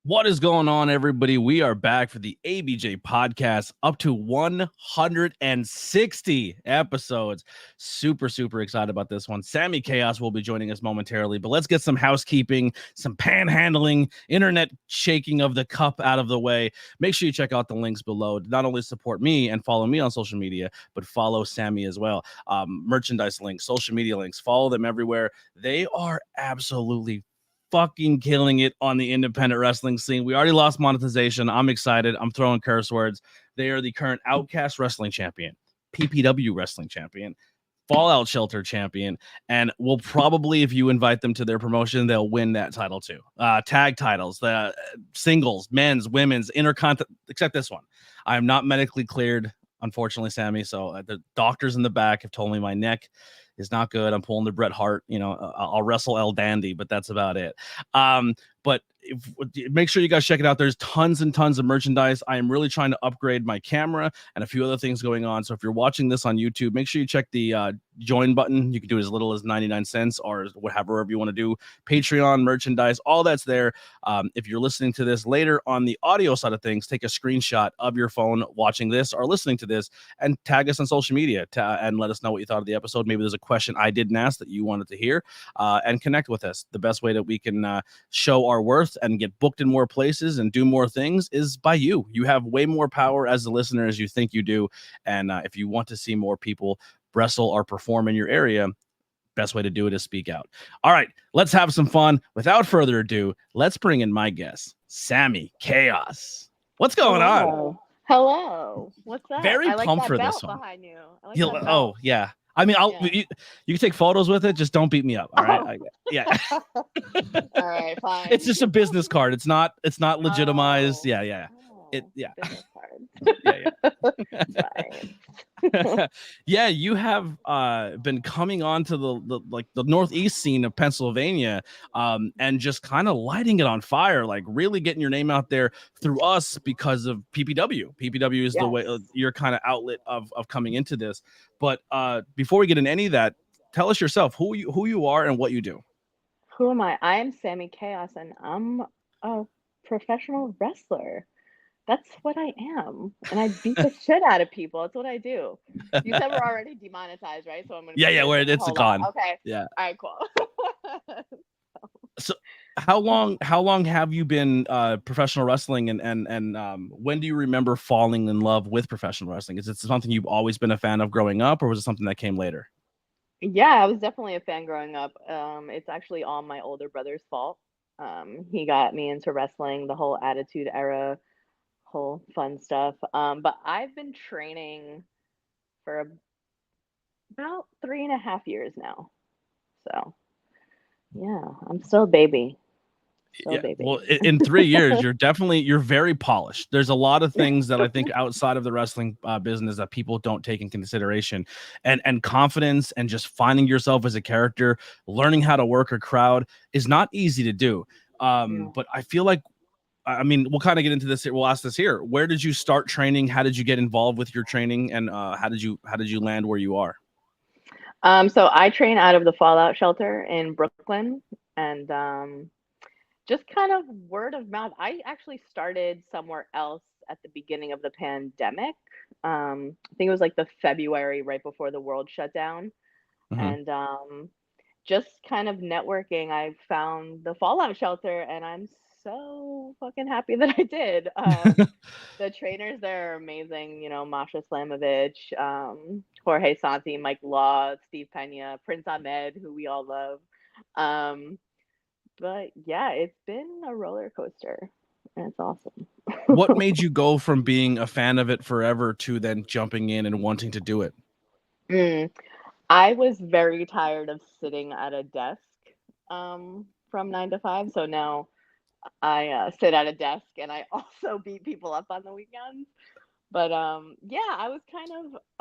What is going on, everybody? We are back for the ABJ podcast, up to 160 episodes. Super excited about this one. Sammi Chaos will be joining us momentarily, but let's get some housekeeping, some panhandling, internet shaking of the cup out of the way. Make sure you check out the links below to not only support me and follow me on social media, but follow Sammi as well. Merchandise links, social media links, follow them everywhere. They are absolutely fucking killing it on the independent wrestling scene. We already lost monetization. I'm excited. I'm throwing curse words. They are the current Outcast Wrestling Champion, PPW Wrestling Champion, Fallout Shelter Champion, and will probably, if you invite them to their promotion, they'll win that title too. Tag titles, the singles, men's, women's, intercontinental, except this one. I am not medically cleared, unfortunately, Sammi. So the doctors in the back have told me my neck is not good. I'm pulling the Bret Hart. I'll wrestle El Dandy, but that's about it. But make sure you guys check it out. There's tons and tons of merchandise. I am really trying to upgrade my camera and a few other things going on. So if you're watching this on YouTube, make sure you check the join button. You can do it as little as 99 cents or whatever you want to do. Patreon, merchandise, all that's there. If you're listening to this later on the audio side of things, take a screenshot of your phone watching this or listening to this and tag us on social media and let us know what you thought of the episode. Maybe there's a question I didn't ask that you wanted to hear, and connect with us. The best way that we can show our worth and get booked in more places and do more things is by you. You have way more power as a listener as you think you do. And if you want to see more people wrestle or perform in your area, best way to do it is speak out. All right, let's have some fun. Without further ado, let's bring in my guest, Sammi Chaos. What's going on? Hello. What's up? Very I like pumped that for belt this one. behind you. I like that belt. Oh, yeah. I mean, you can take photos with it. Just don't beat me up. All right. Yeah. All right, fine. It's just a business card. It's not legitimized. Oh. Yeah. Business card. Yeah. Yeah, you have been coming on to the northeast scene of Pennsylvania, and just kind of lighting it on fire, like really getting your name out there through us because of PPW. PPW is the way your kind of outlet of coming into this. But before we get into any of that, tell us yourself who you are and what you do. Who am I? I am Sammi Chaos, and I'm a professional wrestler. That's what I am, and I beat the shit out of people. That's what I do. You said we're already demonetized, right? So I'm gonna where it's gone. Okay. Yeah. All right. Cool. So how long have you been professional wrestling, and when do you remember falling in love with professional wrestling? Is it something you've always been a fan of growing up, or was it something that came later? Yeah, I was definitely a fan growing up. It's actually all my older brother's fault. He got me into wrestling, the whole Attitude Era, whole fun stuff. But I've been training for about 3.5 years now. So yeah, I'm still a baby. Well, in 3 years, you're very polished. There's a lot of things that I think outside of the wrestling business that people don't take in consideration, and confidence and just finding yourself as a character, learning how to work a crowd is not easy to do. But I feel like, I mean, we'll kind of get into this here. We'll ask this here. Where did you start training? How did you get involved with your training? And how did you land where you are? So I train out of the Fallout Shelter in Brooklyn, and just kind of word of mouth. I actually started somewhere else at the beginning of the pandemic. I think it was like the February right before the world shut down. Mm-hmm. And just kind of networking, I found the Fallout Shelter, and I'm so fucking happy that I did. The trainers there are amazing. Masha Slamovich, Jorge Santi, Mike Law, Steve Pena, Prince Ahmed, who we all love. But yeah, it's been a roller coaster, and it's awesome. What made you go from being a fan of it forever to then jumping in and wanting to do it? I was very tired of sitting at a desk from 9 to 5. So now I sit at a desk, and I also beat people up on the weekends. But yeah, I was kind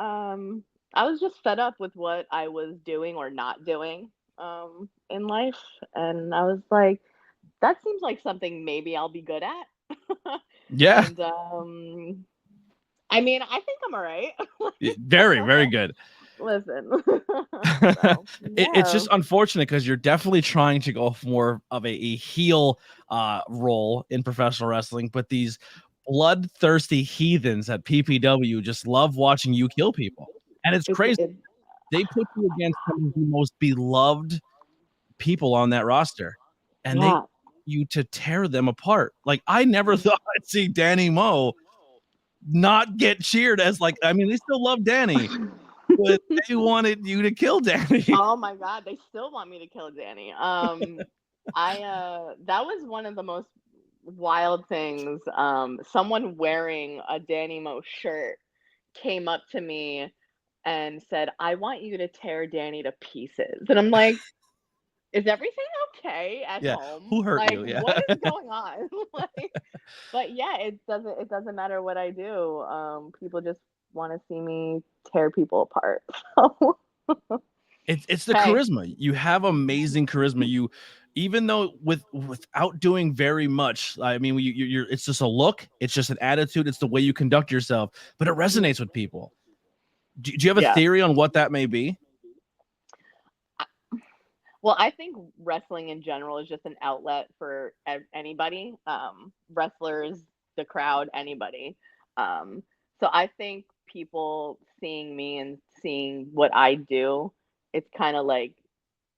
of I was just fed up with what I was doing or not doing in life, and I was like, that seems like something maybe I'll be good at. Yeah. And I mean, I think I'm all right. Very good. Listen. It's just unfortunate because you're definitely trying to go for more of a heel role in professional wrestling, but these bloodthirsty heathens at PPW just love watching you kill people. And it's crazy. They put you against some of the most beloved people on that roster, and they you to tear them apart. Like, I never thought I'd see Danny Moe not get cheered as, like, I mean, they still love Danny, but they wanted you to kill Danny. Oh my God, they still want me to kill Danny. That was one of the most wild things. Someone wearing a Danny Moe shirt came up to me and said, "I want you to tear Danny to pieces." And I'm like, is everything okay at home? Who hurt you? Yeah. What is going on? But yeah, it doesn't matter what I do. People just want to see me tear people apart. So. It's the charisma. You have amazing charisma. You, even though without doing very much, I mean, you're it's just a look, it's just an attitude, it's the way you conduct yourself, but it resonates with people. Do you have a theory on what that may be? Well, I think wrestling in general is just an outlet for anybody, wrestlers, the crowd, anybody. So I think people seeing me and seeing what I do, it's kind of like,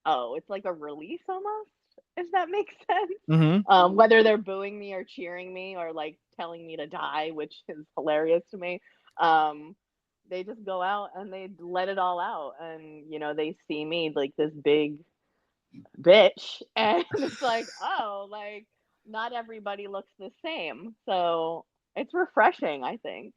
it's like a release almost, if that makes sense. Mm-hmm. Whether they're booing me or cheering me or like telling me to die, which is hilarious to me. They just go out and they let it all out, and they see me like this big bitch, and it's like, like not everybody looks the same, so it's refreshing, I think.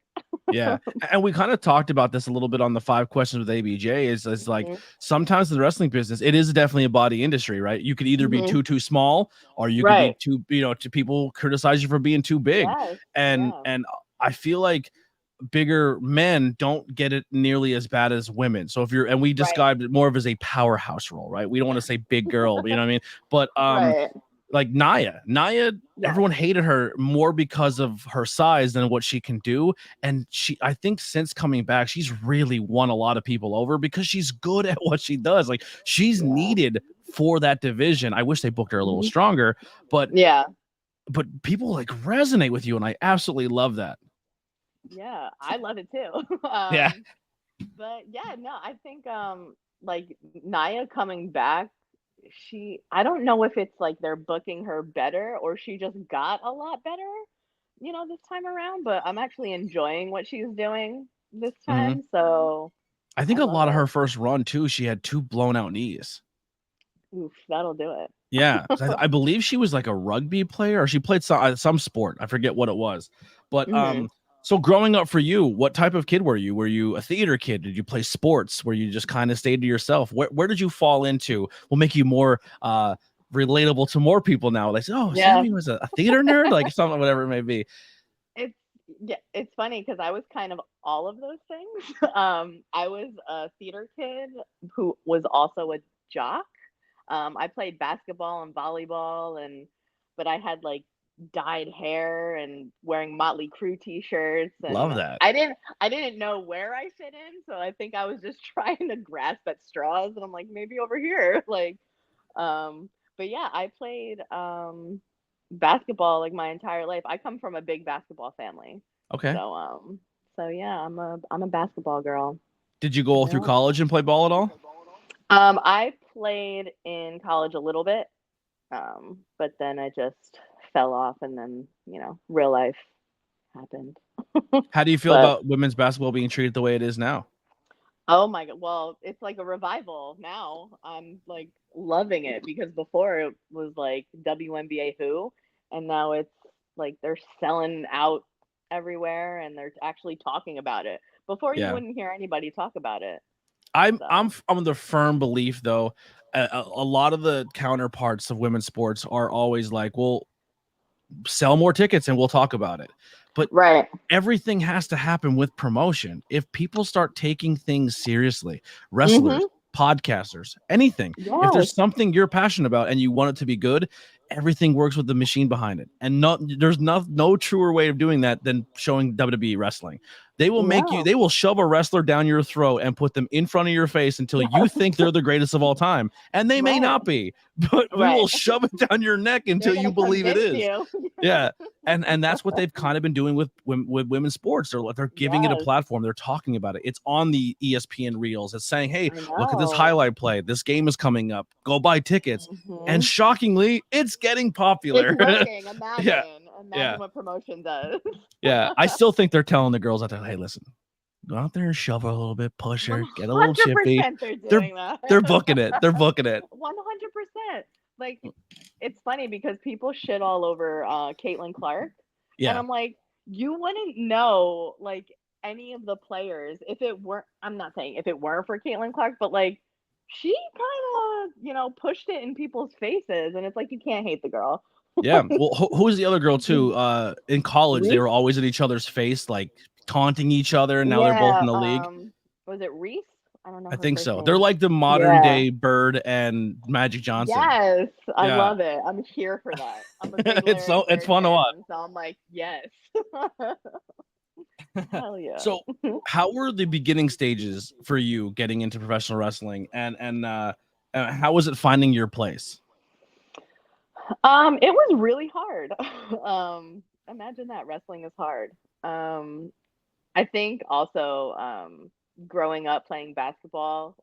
Yeah, and we kind of talked about this a little bit on the 5 questions with ABJ. Is like, sometimes in the wrestling business, it is definitely a body industry, right? You could either be too small, or you could be too, to people criticize you for being too big. And I feel like bigger men don't get it nearly as bad as women. So if and we described it more of as a powerhouse role, right? We don't want to say big girl, you know what I mean? But like Nia, everyone hated her more because of her size than what she can do. And I think since coming back, she's really won a lot of people over because she's good at what she does. Like, she's needed for that division. I wish they booked her a little stronger, but people like resonate with you, and I absolutely love that. Yeah, I love it too. But no, I think like Nia coming back, I don't know if it's like they're booking her better or she just got a lot better, this time around, but I'm actually enjoying what she's doing this time. So I think a lot of her first run too, she had 2 blown out knees. Oof, that'll do it. Yeah, I believe she was like a rugby player, or she played some sport. I forget what it was, but so growing up for you, what type of kid were you? Were you a theater kid? Did you play sports? Were you just kind of stayed to yourself? Where did you fall into? Will make you more relatable to more people now. Like, Sammi was a theater nerd, like something, whatever it may be. It's funny because I was kind of all of those things. I was a theater kid who was also a jock. I played basketball and volleyball, but I had like dyed hair and wearing Motley Crue t-shirts, and love that. I didn't know where I fit in, so I think I was just trying to grasp at straws, and I'm like, maybe over here, like but yeah, I played basketball like my entire life. I come from a big basketball family. Okay. So yeah, I'm a basketball girl. Did you go through college and play ball at all? I played in college a little bit, but then I just fell off, and then real life happened. How do you feel about women's basketball being treated the way it is now? Oh my God, well, it's like a revival now. I'm like loving it, because before it was like WNBA who, and now it's like they're selling out everywhere and they're actually talking about it. Before you wouldn't hear anybody talk about it. I'm the firm belief, though, a lot of the counterparts of women's sports are always like, well, sell more tickets and we'll talk about it. But everything has to happen with promotion. If people start taking things seriously, wrestlers, podcasters, anything, if there's something you're passionate about and you want it to be good, everything works with the machine behind it. And there's no truer way of doing that than showing WWE wrestling. No. they will shove a wrestler down your throat and put them in front of your face until you Yes. think they're the greatest of all time. And they may Right. not be, but we will Right. shove it down your neck They're until you gonna believe it convince is. you. Yeah. And that's what they've kind of been doing with women's sports. They're giving it a Yes. platform. They're talking about it. It's on the ESPN reels. It's saying, hey, I look at this know. highlight play. This game is coming up. Go buy tickets. And Hmm. shockingly, it's getting It's popular. working. Yeah. Imagine. Yeah. Imagine what promotion does. Yeah. I still think they're telling the girls out there, hey, listen, go out there and shove her a little bit, push One her, get a little hundred chippy. percent, they're They're doing that. they're booking it. They're booking it. 100%. Like, it's funny because people shit all over Caitlin Clark, and Yeah. I'm like, you wouldn't know like any of the players if it weren't. I'm not saying if it weren't for Caitlin Clark, but like she kind of pushed it in people's faces, and it's like you can't hate the girl. Yeah. Well, who's the other girl too? In college, they Reese, were always in each other's face, like taunting each other, and now they're both yeah. in the league. Was it Reese? I don't know I her think first so. They're name. like the modern Yeah. day Bird and Magic Johnson. Yes, I Yeah. love it. I'm here for that. I'm a big it's Larry it's Bird fun to watch. fan, so I'm like, yes. Hell yeah. So, how were the beginning stages for you getting into professional wrestling, and how was it finding your place? It was really hard. Imagine that wrestling is hard. I think also growing up playing basketball,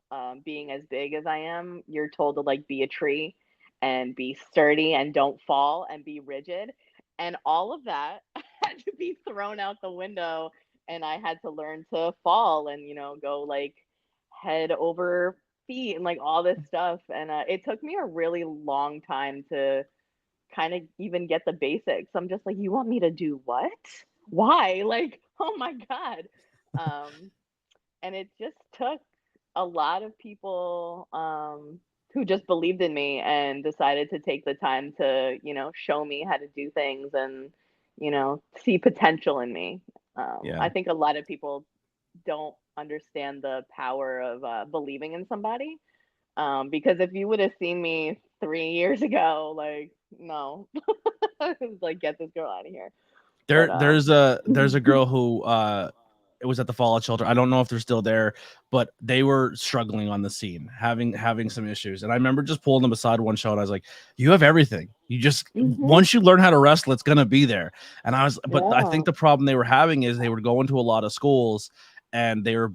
being as big as I am, you're told to like be a tree and be sturdy and don't fall and be rigid. And all of that had to be thrown out the window. And I had to learn to fall and, go like head over feet and like all this stuff. And it took me a really long time to kind of even get the basics. I'm just like, you want me to do what? Why? Like, oh my God. Um, and it just took a lot of people who just believed in me and decided to take the time to, show me how to do things and, see potential in me. Yeah. I think a lot of people don't understand the power of believing in somebody. Because if you would have seen me 3 years ago, like, no, it was like, get this girl out of here. But There's a girl who it was at the Fallout shelter. I don't know if they're still there, but they were struggling on the scene, having some issues. And I remember just pulling them aside one show, and I was like, "You have everything. You just mhm, once you learn how to wrestle, it's gonna be there." And but I yeah, think the problem they were having is they would go into a lot of schools, and they were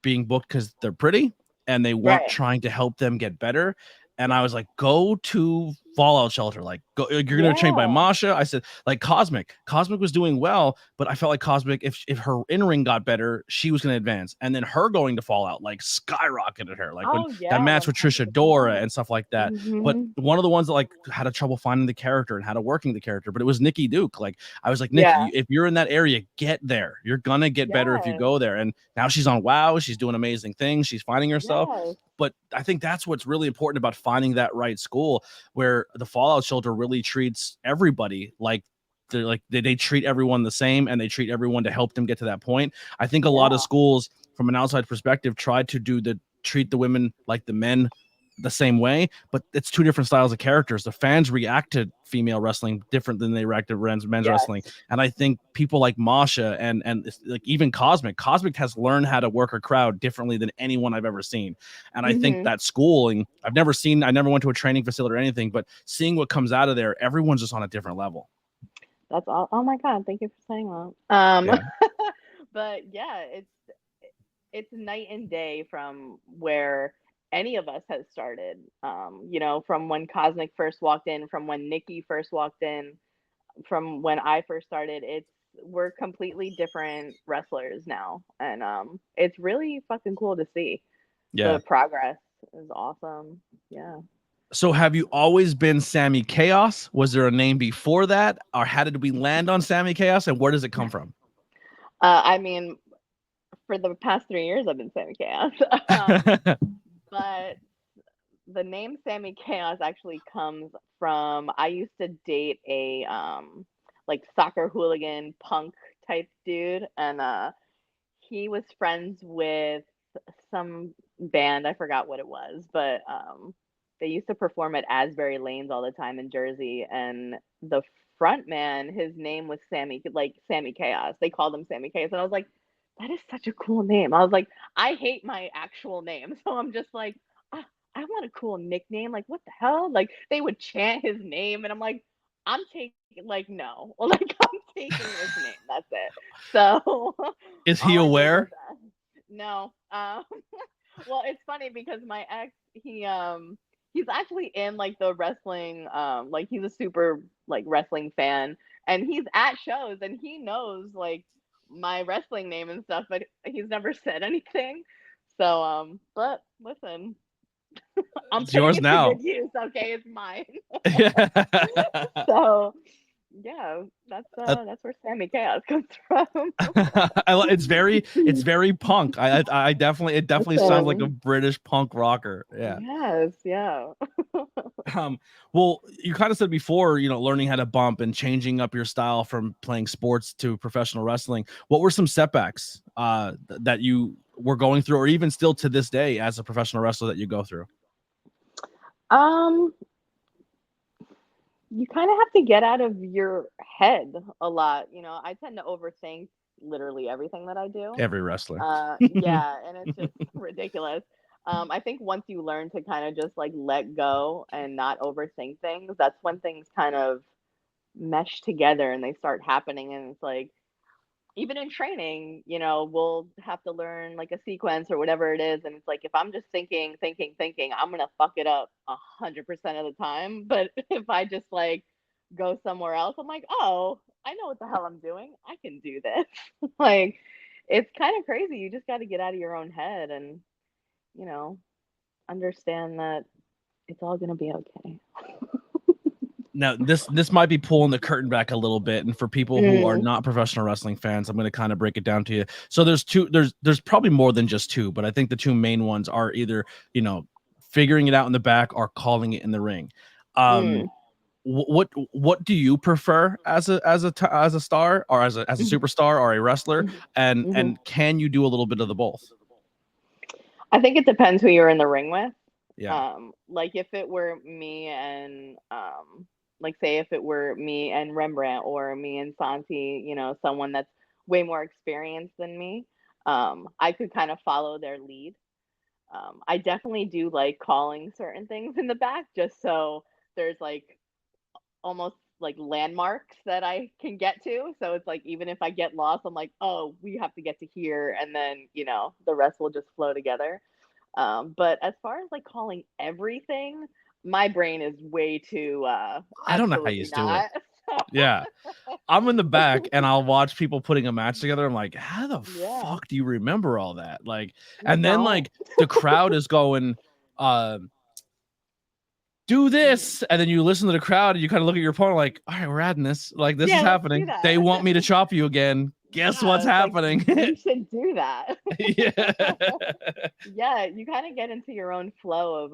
being booked because they're pretty, and they weren't right, trying to help them get better. And I was like, go to Fallout Shelter. Like, go, you're gonna train by yeah, Masha. I said, like Cosmic. Cosmic was doing well, but I felt like Cosmic, if her in-ring got better, she was gonna advance. And then her going to Fallout like skyrocketed her. Like when oh that yeah, match with Trisha Dora 100%. and stuff like that. But Mhm, one of the ones that like had a trouble finding the character and how to working the character, but it was Nikki Duke. Like I was like, Nikki, yeah, if you're in that area, get there. You're gonna get better if you yes, go there. And now she's on WoW. She's doing amazing things. She's finding herself. yes, But I think that's what's really important about finding that right school where the Fallout Shelter really treats everybody like they treat everyone the same and they treat everyone to help them get to that point. I think a lot of yeah, schools from an outside perspective try to treat the women like the men the same way, but it's two different styles of characters. The fans react to female wrestling different than they react to men's yes, wrestling. And I think people like Masha and like even Cosmic has learned how to work a crowd differently than anyone I've ever seen. And I think mhm. that schooling, I never went to a training facility or anything, but seeing what comes out of there, everyone's just on a different level. That's all. Oh my God, thank you for saying that. Yeah. But yeah, it's night and day from where any of us has started. From when Cosmic first walked in, from when Nikki first walked in, from when I first started. We're completely different wrestlers now, and it's really fucking cool to see. Yeah. The progress is awesome. Yeah. So have you always been Sammi Chaos? Was there a name before that? Or how did we land on Sammi Chaos and where does it come from? I mean, for the past 3 years, I've been Sammy Chaos. But the name Sammy Chaos actually comes from I used to date a like soccer hooligan punk type dude, and he was friends with some band. I forgot what it was, but they used to perform at Asbury Lanes all the time in Jersey, and the front man, his name was Sammy, like Sammy Chaos. They called him Sammy Chaos, and I was like, that is such a cool name. I was like, I hate my actual name. So I'm just like, "Ah, I want a cool nickname. Like, what the hell? Like, they would chant his name, and I'm like, I'm taking, like, no, like, I'm taking this name. That's it. So Is he all I did was aware? no. Well, it's funny because my ex, he's actually in like the wrestling, like he's a super like wrestling fan, and he's at shows and he knows like my wrestling name and stuff, but he's never said anything. So, but listen, I'm It's putting yours it to now. good use. Okay, it's mine. I So, yeah, that's where Sammy Chaos comes from. it's very punk. I definitely it definitely sounds like a Listen, British punk rocker. Yeah. yes, yeah. Um, well, you kind of said before, learning how to bump and changing up your style from playing sports to professional wrestling. What were some setbacks that you were going through, or even still to this day as a professional wrestler that you go through? Um, you kind of have to get out of your head a lot. I tend to overthink literally everything that I do. Every wrestler. Yeah, and it's just ridiculous. I think once you learn to kind of just like let go and not overthink things, that's when things kind of mesh together and they start happening. And it's like, even in training, we'll have to learn like a sequence or whatever it is. And it's like, if I'm just thinking, I'm going to fuck it up 100% of the time. But if I just like go somewhere else, I'm like, oh, I know what the hell I'm doing. I can do this. Like, it's kind of crazy. You just got to get out of your own head and, you know, understand that it's all going to be okay. Now, this might be pulling the curtain back a little bit, and for people who are Mm, not professional wrestling fans, I'm going to kind of break it down to you. So there's two. There's probably more than just two, but I think the two main ones are either figuring it out in the back or calling it in the ring. Um, mm, what do you prefer as a star, or as a mhm, superstar or a wrestler, mhm, mhm. and can you do a little bit of the both? I think it depends who you're in the ring with. Yeah. Like if it were me and like say if it were me and Rembrandt or me and Santi, someone that's way more experienced than me, I could kind of follow their lead. I definitely do like calling certain things in the back just so there's like almost like landmarks that I can get to. So it's like even if I get lost, I'm like, oh, we have to get to here, and then the rest will just flow together. But as far as like calling everything, my brain is way too I don't know how you absolutely do it. not. Yeah. I'm in the back and I'll watch people putting a match together. I'm like, how the Yeah, fuck do you remember all that? Like, I and then don't. like the crowd is going, uh, do Mhm. this. And then you listen to the crowd and you kind of look at your opponent like, all right, we're adding this. Like, this is Yeah, let's do happening. They that. want me to chop you again. Guess what's Yeah, it's like happening? we should do that. Yeah. Yeah, you kind of get into your own flow of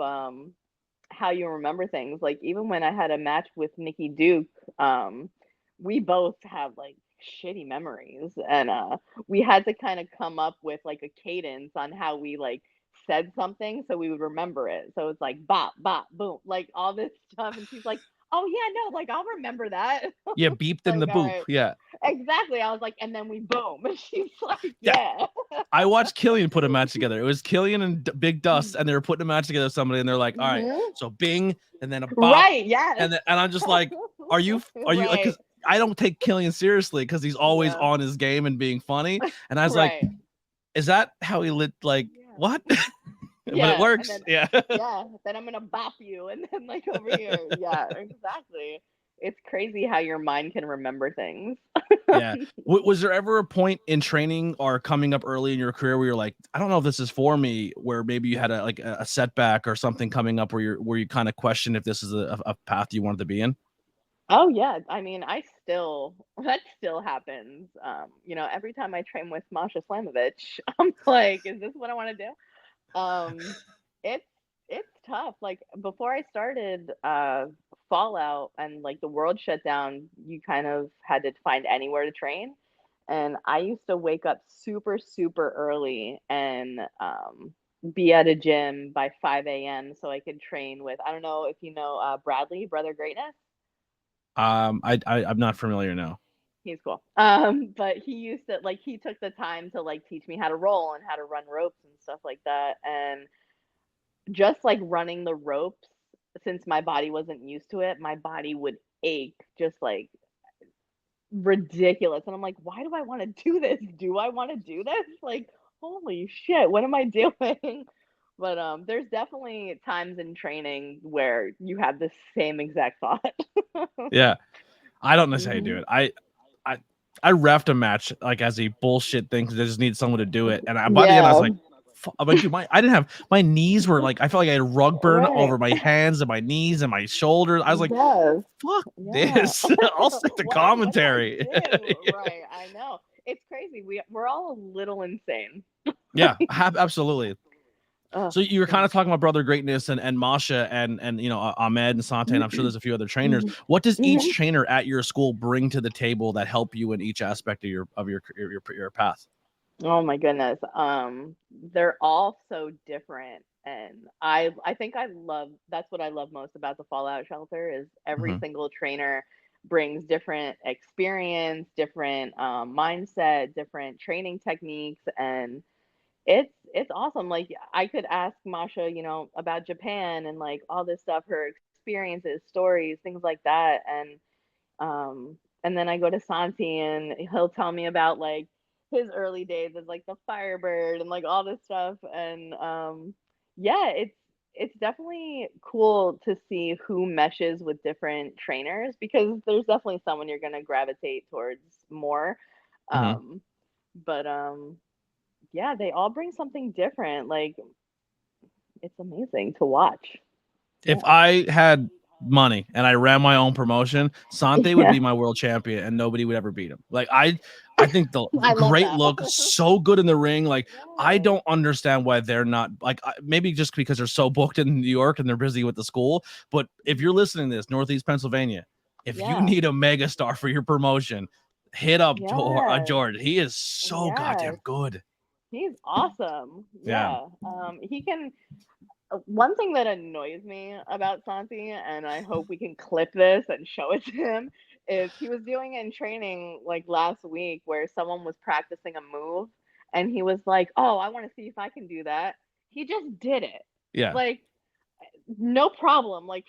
how you remember things. Like even when I had a match with Nikki Duke, um, we both have like shitty memories, and we had to kind of come up with like a cadence on how we like said something so we would remember it. So it's like bop bop boom, like all this stuff, and she's like, "Oh yeah, no, like I'll remember that." Yeah. Beeped in Like the all boop. right, Yeah. exactly. I was like, and then we boom, and she's like, Yeah. "Yeah." I watched Killian put a match together. It was Killian and Big Dust, and they were putting a match together with somebody, and they're like, "All right, Hmm. so Bing, and then a bop, Right. Yes. and I'm just like, are you like?" Right. Because I don't take Killian seriously because he's always Yeah. on his game and being funny, and I was like, Right. "Is that how he lit? Like Yeah. what?" But it Yeah, and works. then Yeah. yeah, then I'm gonna bop you, and then like over here, yeah, exactly. It's crazy how your mind can remember things. Yeah. Was there ever a point in training or coming up early in your career where you're like, I don't know if this is for me, where maybe you had a setback or something coming up where you kind of question if this is a path you wanted to be in? Oh yeah, I mean, I still that still happens. Every time I train with Masha Slamovich, I'm like, is this what I want to do? Um, it's it's tough. Like before I started Fallout and like the world shut down, you kind of had to find anywhere to train. And I used to wake up super, super early and be at a gym by 5 a.m. so I could train with, I don't know if you know Bradley, Brother Greatness. I'm not familiar now. He's cool. But he used to like he took the time to like teach me how to roll and how to run ropes and stuff like that. And just like running the ropes, since my body wasn't used to it, my body would ache just like ridiculous. And I'm like, why do I want to do this? Do I want to do this? Like, holy shit, what am I doing? But there's definitely times in training where you have the same exact thought. Yeah. I don't necessarily do Mhm. it. I I refed a match like as a bullshit thing because I just need someone to do it. And by the end, I was Yeah, like, I'm like, dude, I didn't have my knees were like I felt like I had rug burn right. over my hands and my knees and my shoulders. I was like, Yes. fuck Yeah. this. I'll stick to What do I commentary. do? Right. I know. It's crazy. We're all a little insane. Yeah, absolutely. Oh, So you were kind yeah. of talking about Brother Greatness and Masha and you know Ahmed and Sante, and I'm sure there's a few other trainers. Mhm. What does each Mhm. trainer at your school bring to the table that help you in each aspect of your path? Oh my goodness. They're all so different, and I think I love that's what I love most about the Fallout Shelter is every Hmm. single trainer brings different experience, different mindset, different training techniques, and it's awesome. Like I could ask Masha, about Japan and like all this stuff, her experiences, stories, things like that, and then I go to Santi and he'll tell me about like his early days as like the Firebird and like all this stuff. And yeah, it's definitely cool to see who meshes with different trainers because there's definitely someone you're gonna gravitate towards more. Hmm. Um, but yeah, they all bring something different. Like it's amazing to watch. If Yeah. I had money and I ran my own promotion, Sante would Yeah. be my world champion and nobody would ever beat him. Like I think the I love great that. look, so good in the ring. Like I Yes. don't understand why they're not like maybe just because they're so booked in New York and they're busy with the school. But if you're listening to this, Northeast Pennsylvania, if you Yeah. need a megastar for your promotion, hit up Yes. George. He is so Yes. goddamn good. He's awesome. Yeah. Yeah. He can. One thing that annoys me about Santi, and I hope we can clip this and show it to him, is he was doing in training like last week where someone was practicing a move and he was like, "Oh, I want to see if I can do that." He just did it. Yeah. Like, no problem. Like,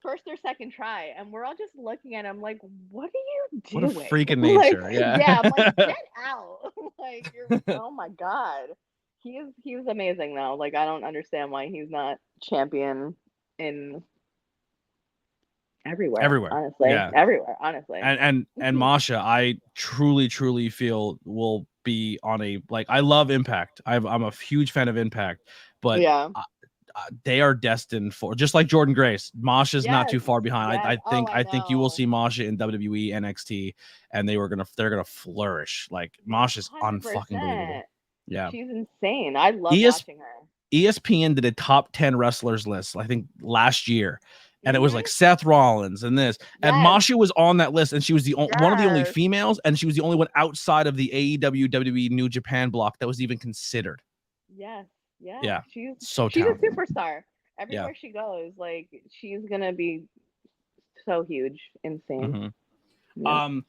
first or second try. And we're all just looking at him like, what are you What a doing? freak of Like, nature. Yeah. yeah, I'm like, get out. Like, oh my God. He is amazing though. Like, I don't understand why he's not champion in everywhere, Everywhere. honestly. Yeah. Everywhere, honestly. And Masha, I truly feel will be on a like. I love Impact. I'm a huge fan of Impact, but Yeah. they are destined for just like Jordan Grace. Masha's not Yes. too far behind. Yes. Oh, I I think you will know. see Masha in WWE NXT, and they're gonna flourish. Like Masha's unfucking believable. 100%. Yeah. She's insane. I love ES, watching her. ESPN did a top 10 wrestlers list, I think last year. And it was like Hmm. Seth Rollins and this. And Yes. Masha was on that list, and she was one of the only Yes. females, and she was the only one outside of the AEW WWE New Japan block that was even considered. Yes, yeah. Yeah. She's So she's a talented. superstar. Yeah. Everywhere she goes, like she's gonna be so huge, insane. Hmm. Yeah. Um,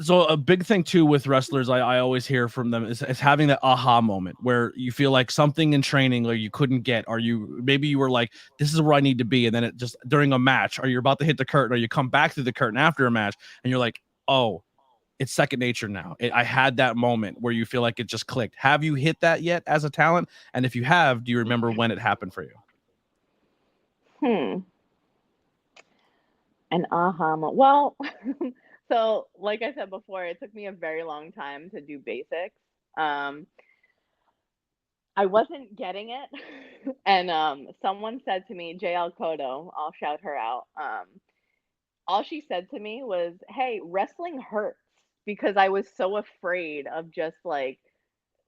so a big thing too with wrestlers, I always hear from them is having that aha moment where you feel like something in training or you couldn't get, or maybe you were like, this is where I need to be, and then it just during a match, or you're about to hit the curtain, or you come back through the curtain after a match, and you're like, oh, it's second nature now. I had that moment where you feel like it just clicked. Have you hit that yet as a talent? And if you have, do you remember when it happened for you? Hmm. An aha moment. Well, so like I said before, it took me a very long time to do basics. Um, I wasn't getting it, and someone said to me, JL Kodo, I'll shout her out. All she said to me was, "Hey, wrestling hurts," because I was so afraid of just like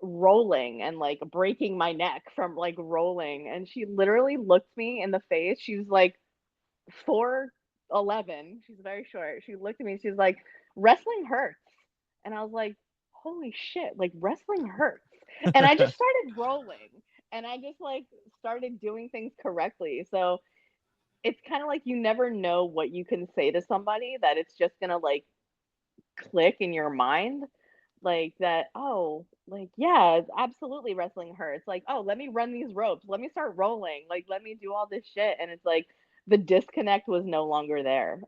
rolling and like breaking my neck from like rolling. And she literally looked me in the face. She was like 4'11". She's very short. She looked at me. She's like, "Wrestling hurts," and I was like, "Holy shit! Like wrestling hurts." And I just started rolling, and I just like started doing things correctly. So it's kind of like you never know what you can say to somebody that it's just gonna like click in your mind, like that, oh, like, yeah, absolutely wrestling hurts. Like, oh, let me run these ropes. Let me start rolling. Like, let me do all this shit. And it's like the disconnect was no longer there.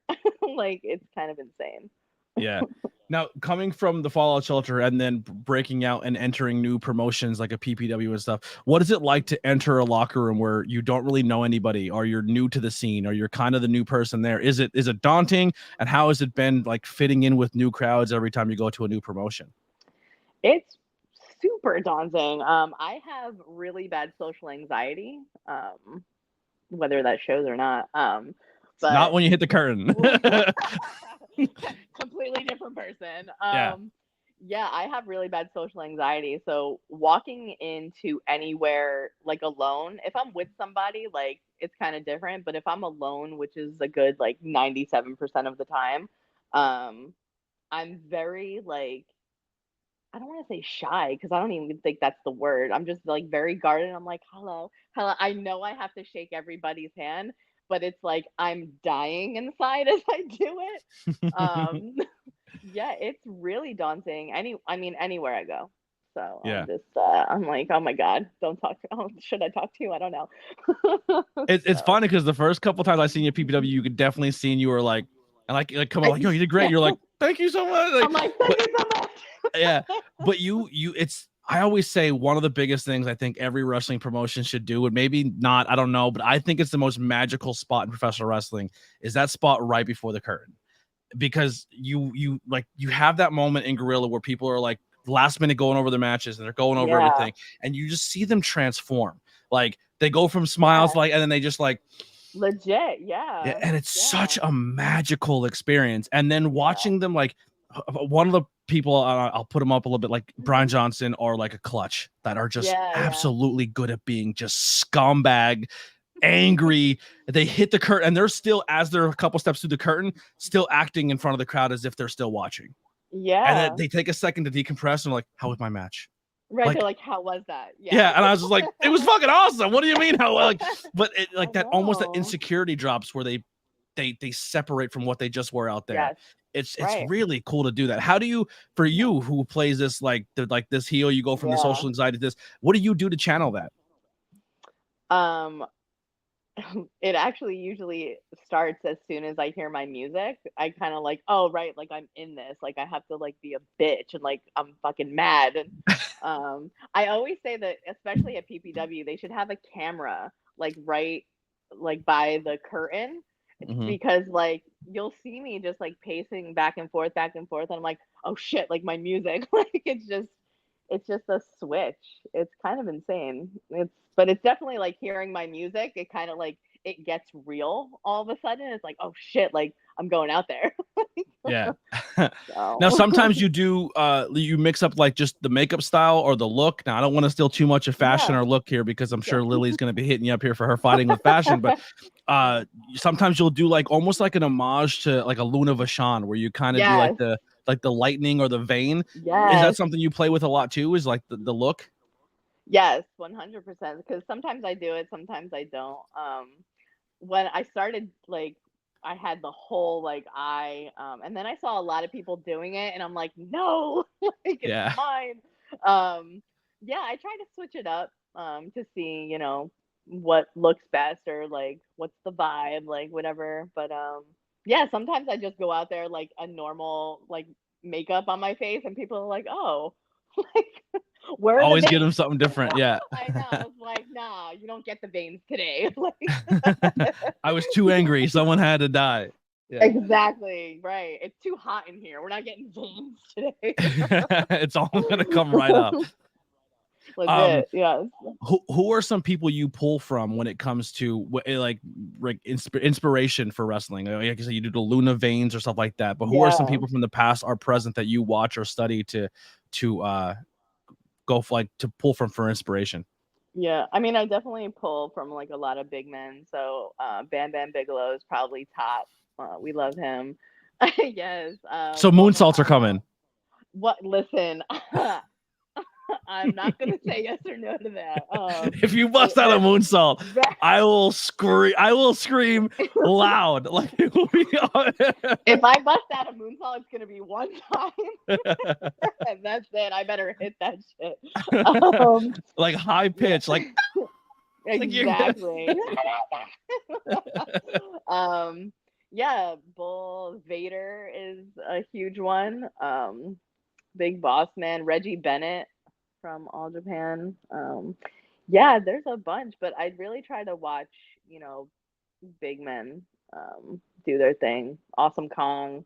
Like, it's kind of insane. Yeah. Now, coming from the Fallout Shelter and then breaking out and entering new promotions like a PPW and stuff, what is it like to enter a locker room where you don't really know anybody, or you're new to the scene, or you're kind of the new person there? Is it daunting? And how has it been like fitting in with new crowds every time you go to a new promotion? It's super daunting. I have really bad social anxiety, whether that shows or not. Not But when you hit the curtain. completely different person. Yeah. Yeah, I have really bad social anxiety. So walking into anywhere like alone, if I'm with somebody, like it's kind of different. But if I'm alone, which is a good like 97% of the time, um, I'm very like, I don't want to say shy because I don't even think that's the word. I'm just like very guarded. I'm like, hello, hello. I know I have to shake everybody's hand, but it's like I'm dying inside as I do it. Um, yeah, it's really daunting. I mean, anywhere I go. So Yeah. I'm like, oh my God, don't talk to, oh, should I talk to you? I don't know. It's So funny because the first couple times I seen you at PPW, you could definitely see you were like, and like come on, I, like, yo, you did great. You're like, thank you so much. I'm Like, like, thank but you so much. yeah, but it's, I always say one of the biggest things I think every wrestling promotion should do, and maybe not, I don't know, but I think it's the most magical spot in professional wrestling, is that spot right before the curtain. Because you have that moment in Gorilla where people are like last minute going over their matches and they're going over Yeah, everything, and you just see them transform. Like they go from smiles, yeah, like, and then they just like, legit. yeah, Yeah, and it's yeah, such a magical experience. And then yeah. watching them, like one of the people, I'll put them up a little bit, like Brian Hmm. Johnson or like a Clutch, that are just Yeah, yeah. absolutely good at being just scumbag, angry. They hit the curtain, and they're still, as they're a couple steps through the curtain, still acting in front of the crowd as if they're still watching. And then Yeah. they take a second to decompress and are like, "How was my match?" Right. They're Like, like, how was that? Yeah. yeah, and I was just like, "It was fucking awesome." What do you mean how, like? But it, I like that, almost that know. insecurity drops where they separate from what they just were out there. Yes. It's Right. really cool to do that. How do you, for Yeah. you who plays this like this heel, you go from the Yeah. social anxiety to this, what do you do to channel that? Um, it actually usually starts as soon as I hear my music. I kind of like, oh, right, like I'm in this. Like I have to like be a bitch and like I'm fucking mad. And I always say that, especially at PPW, they should have a camera like right like by the curtain, Mhm. because like you'll see me just like pacing back and forth, and I'm like, oh shit, like my music, like it's just a switch. It's kind of insane. But it's definitely like hearing my music, it kind of like it gets real all of a sudden. It's like, oh shit, like I'm going out there. Yeah. Now So sometimes you mix up like just the makeup style or the look. Now I don't want to steal too much of fashion yeah, or look here because I'm yeah, sure Lily's going to be hitting you up here for her fighting with fashion, but yeah. sometimes you'll do like almost like an homage to like a Luna Vachon, where you kind of do Yes, like the lightning or the vein. Is that yes. something you play with a lot too? Is like the look? Yes, 100%. Because sometimes I do it, sometimes I don't. When I started, like, I had the whole like eye, and then I saw a lot of people doing it, and I'm like, no, like it's Yeah. mine. Um, yeah, I try to switch it up, to see, what looks best, or like what's the vibe, like whatever. But yeah, sometimes I just go out there like a normal like makeup on my face, and people are like, oh, like where are the Always get them veins? something different. Yeah. I know. I was like, nah, you don't get the veins today. Like, I was too angry. Someone had to die. Yeah. exactly. Right. It's too hot in here. We're not getting veins today. It's all gonna come right up. Um, Legit. Yes. who are some people you pull from when it comes to like inspiration for wrestling? Like I said, you do the Luna veins or stuff like that. But who are some Yeah. people from the past or present that you watch or study to go for, like, to pull from for inspiration? Yeah. I mean, I definitely pull from like a lot of big men. So Bam Bam Bigelow is probably top. We love him. Yes. So Will moonsaults are Nihala. coming. What? Listen. I'm not gonna say yes or no to that. If you bust out a moonsault, that- I will scream. I will scream loud. Like it will be. if I bust out a moonsault, it's gonna be one time, and that's it. I better hit that shit. Like high Yeah, pitch. Like exactly. um, yeah, Bull Vader is a huge one. Big Boss Man, Reggie Bennett from All Japan. Yeah, there's a bunch, but I'd really try to watch, you know, big men do their thing. Awesome Kong.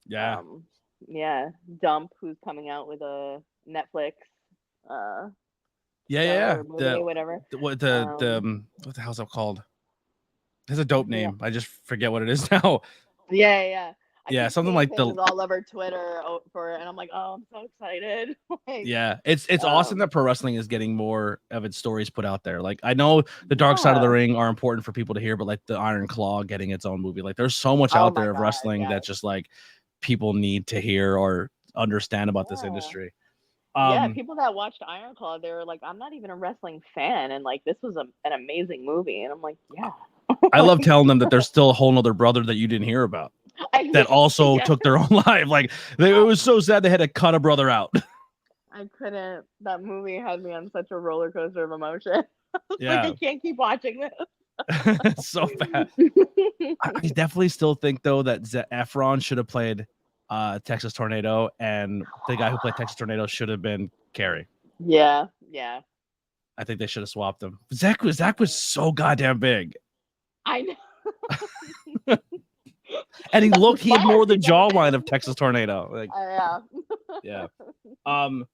yeah. Um, yeah, Dump, who's coming out with a Netflix uh show Yeah. or movie, whatever. What the hell's it called? It's a dope Yeah, name. I just forget what it is now. yeah. I Yeah, keep something seeing like the things all over Twitter and I'm like, oh, I'm so excited. Like, yeah. It's awesome that pro wrestling is getting more of its stories put out there. Like I know the Dark Side of the yeah. Ring are important for people to hear, but like the Iron Claw getting its own movie. Like there's so much Oh out my there of God, wrestling yeah, that just like people need to hear or understand about this yeah. industry. Yeah, Um, people that watched Iron Claw, they were like, I'm not even a wrestling fan, and like this was an amazing movie, and I'm like, yeah, I love like, telling them that there's still a whole nother brother that you didn't hear about that also yeah. took their own life. Like it was so sad they had to cut a brother out. I couldn't. That movie had me on such a roller coaster of emotion. Like, Yeah, I can't keep watching it's so bad. this. I definitely still think though that Efron should have played Texas Tornado, and the guy who played Texas Tornado should have been Carrie. Yeah. I think they should have swapped them. Zach was so goddamn big, I know. and That's he had smart. more the He never jawline of changed. Texas Tornado. Like, Yeah. yeah. Um.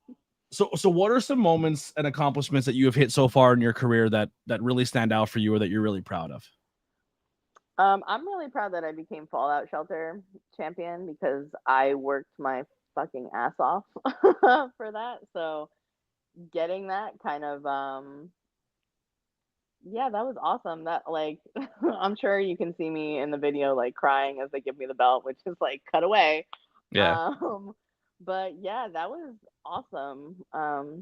So what are some moments and accomplishments that you have hit so far in your career that really stand out for you or that you're really proud of? I'm really proud that I became Fallout Shelter champion because I worked my fucking ass off for that. So getting that kind of yeah, that was awesome. That like I'm sure you can see me in the video like crying as they give me the belt, which is like cut away. Yeah. Um but yeah, that was awesome.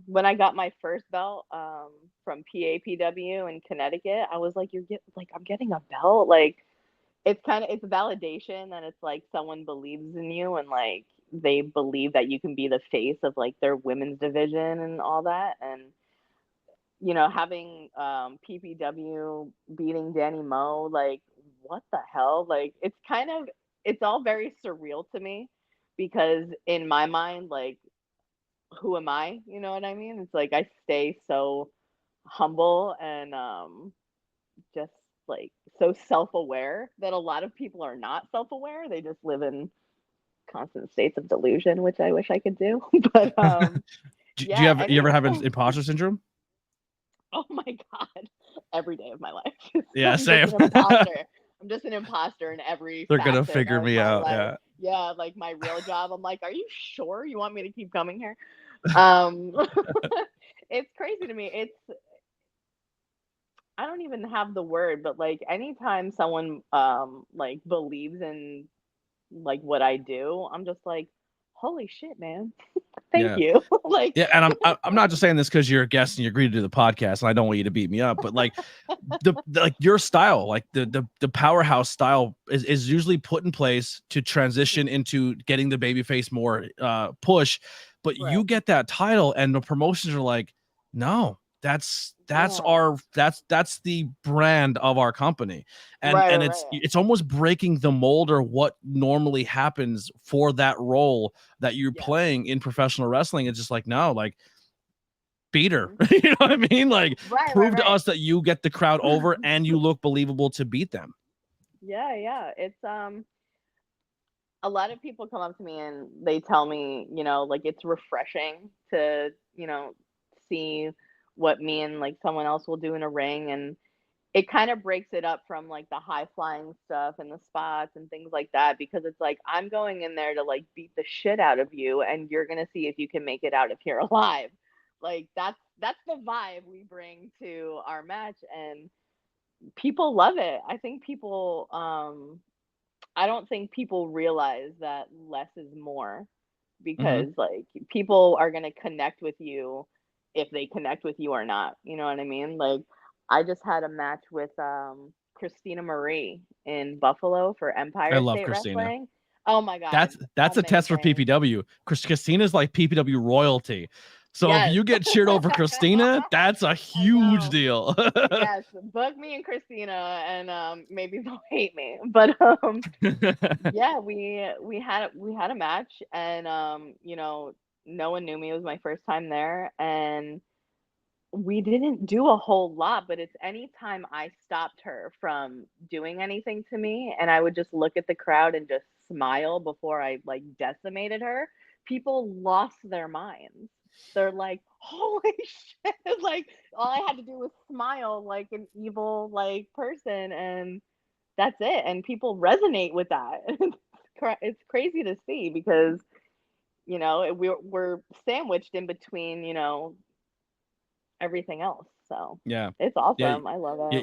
When I got my first belt from PAPW in Connecticut, I was like, I'm getting a belt. Like it's validation that it's like someone believes in you and like they believe that you can be the face of like their women's division and all that. And you know, having PPW beating Danny Moe, like what the hell? Like it's all very surreal to me because in my mind, like who am I? You know what I mean? It's like I stay so humble and just like so self-aware that a lot of people are not self-aware. They just live in constant states of delusion, which I wish I could do. But Do you yeah, you ever have imposter syndrome? oh my God, every day of my life. Yeah, I'm same. just an imposter. I'm just an imposter in every They're gonna facet figure of me my out. life. Yeah. Yeah, like my real job. I'm like, are you sure you want me to keep coming here? Um, it's crazy to me. I don't even have the word, but like anytime someone like believes in like what I do, I'm just like, holy shit, man. Thank Yeah. you. Like Yeah, and I'm not just saying this because you're a guest and you agreed to do the podcast, and I don't want you to beat me up, but like like your style, like the powerhouse style is usually put in place to transition into getting the babyface more push, but right. you get that title and the promotions are like, no, that's Yeah. our that's the brand of our company, and Right. it's almost breaking the mold or what normally happens for that role that you're Yeah. playing in professional wrestling. It's just like, no, like beat her. Mhm. You know what I mean? Like prove to Right. us that you get the crowd over and you look believable to beat them. Yeah. It's a lot of people come up to me and they tell me, you know, like it's refreshing to, you know, see what me and like someone else will do in a ring and it kind of breaks it up from like the high flying stuff and the spots and things like that because it's like I'm going in there to like beat the shit out of you and you're going to see if you can make it out of here alive. Like that's the vibe we bring to our match and people love it. I don't think people realize that less is more Mhm. because like people are going to connect with you if they connect with you or not. You know what I mean? Like, I just had a match with Christina Marie in Buffalo for I Empire love State Christina. Wrestling. Oh my God, That's a test for amazing. PPW. Christina's like PPW royalty. So if Yes. you get cheered over Christina, that's a I huge know. deal. Yes, book me and Christina, and maybe they'll hate me. But yeah, we had a match, and no one knew me. It was my first time there, and we didn't do a whole lot, but it's anytime I stopped her from doing anything to me, and I would just look at the crowd and just smile before I like decimated her, people lost their minds. They're like, "Holy shit!" Like, all I had to do was smile like an evil like person, and that's it. And people resonate with that. It's crazy to see because we're sandwiched in between everything else. So Yeah. it's Yeah. awesome. I love Yeah,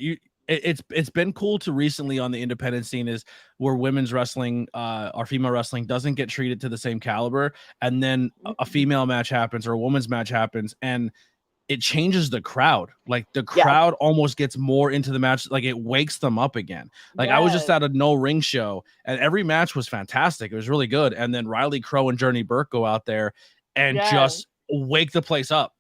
it. it's been cool to recently on the independent scene is where women's wrestling or female wrestling doesn't get treated to the same caliber, and then a Mhm. female match happens or a woman's match happens, and it changes the crowd. Like the Yes. crowd almost gets more into the match, like it wakes them up again. Like I was just Yes. at a no ring show and every match was fantastic. It was really good. And then Riley Crow and Journey Burke go out there and Yes. just wake the place up,